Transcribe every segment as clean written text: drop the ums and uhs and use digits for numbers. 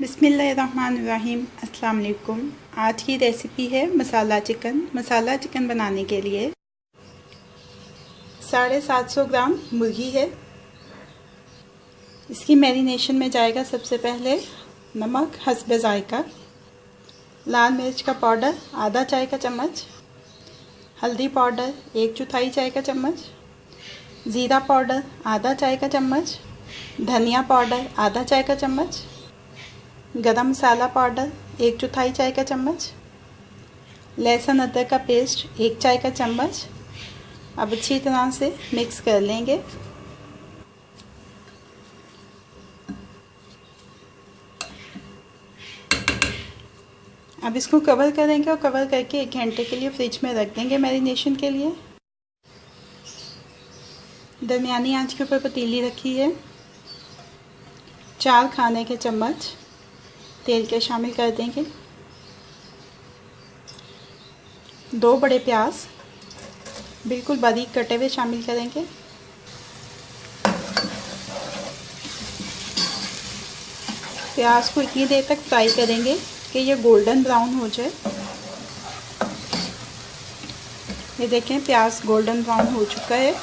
बिस्मिल्लाहिर्रहमानिर्रहीम। अस्सलाम वालेकुम। आज की रेसिपी है मसाला चिकन। मसाला चिकन बनाने के लिए 750 ग्राम मुर्गी है। इसकी मैरिनेशन में जाएगा सबसे पहले नमक हस्बे जायका, लाल मिर्च का पाउडर आधा चाय का चम्मच, हल्दी पाउडर 1/4 चाय का चम्मच, ज़ीरा पाउडर आधा चाय का चम्मच, धनिया पाउडर आधा चाय का चम्मच, गरम मसाला पाउडर 1/4 चाय का चम्मच, लहसुन अदरक का पेस्ट 1 चाय का चम्मच। अब अच्छी तरह से मिक्स कर लेंगे। अब इसको कवर करेंगे और कवर करके 1 घंटे के लिए फ्रिज में रख देंगे मैरिनेशन के लिए। दरमियानी आंच के ऊपर पतीली रखी है। 4 खाने के चम्मच तेल के शामिल कर देंगे। 2 बड़े प्याज बिल्कुल बारीक कटे हुए शामिल करेंगे। प्याज को इतनी देर तक फ्राई करेंगे कि ये गोल्डन ब्राउन हो जाए। ये देखें प्याज गोल्डन ब्राउन हो चुका है।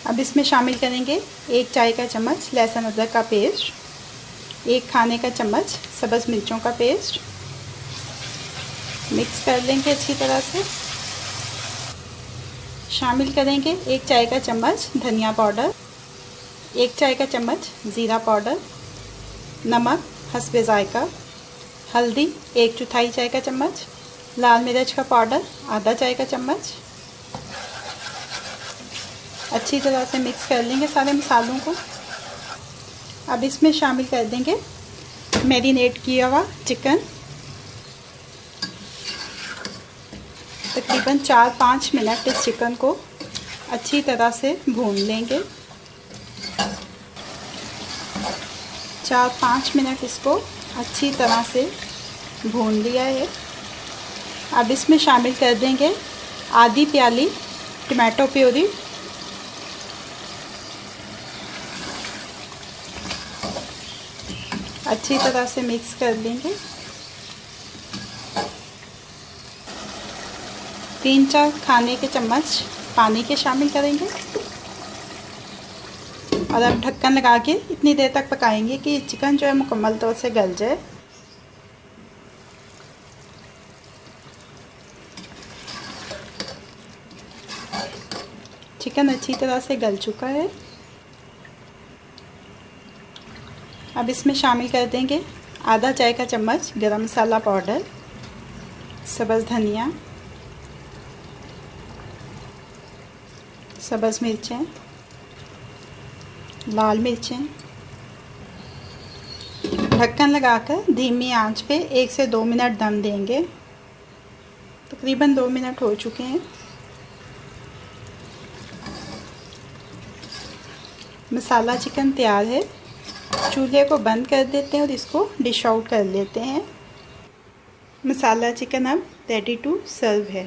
अब इसमें शामिल करेंगे 1 चाय का चम्मच लहसुन अदरक का पेस्ट, 1 खाने का चम्मच सब्ज़ मिर्चों का पेस्ट। मिक्स कर लेंगे अच्छी तरह से। शामिल करेंगे 1 चाय का चम्मच धनिया पाउडर, 1 चाय का चम्मच ज़ीरा पाउडर, नमक हस्बे जायका, हल्दी 1/4 चाय का चम्मच, लाल मिर्च का पाउडर आधा चाय का चम्मच। अच्छी तरह से मिक्स कर लेंगे सारे मसालों को। अब इसमें शामिल कर देंगे मैरिनेट किया हुआ चिकन। तकरीबन 4-5 मिनट इस चिकन को अच्छी तरह से भून लेंगे। 4-5 मिनट इसको अच्छी तरह से भून लिया है। अब इसमें शामिल कर देंगे आधी प्याली टमाटो प्यूरी, अच्छी तरह से मिक्स कर लेंगे। 3-4 खाने के चम्मच पानी के शामिल करेंगे और अब ढक्कन लगा के इतनी देर तक पकाएंगे कि चिकन जो है मुकम्मल तौर से गल जाए। चिकन अच्छी तरह से गल चुका है। अब इसमें शामिल कर देंगे आधा चाय का चम्मच गरम मसाला पाउडर, सब्ज़ धनिया, सब्ज़ मिर्चें, लाल मिर्चें। ढक्कन लगाकर धीमी आंच पे 1 से 2 मिनट दम देंगे। तकरीबन 2 मिनट हो चुके हैं। मसाला चिकन तैयार है। चूल्हे को बंद कर देते हैं और इसको डिश आउट कर लेते हैं। मसाला चिकन अब रेडी टू सर्व है।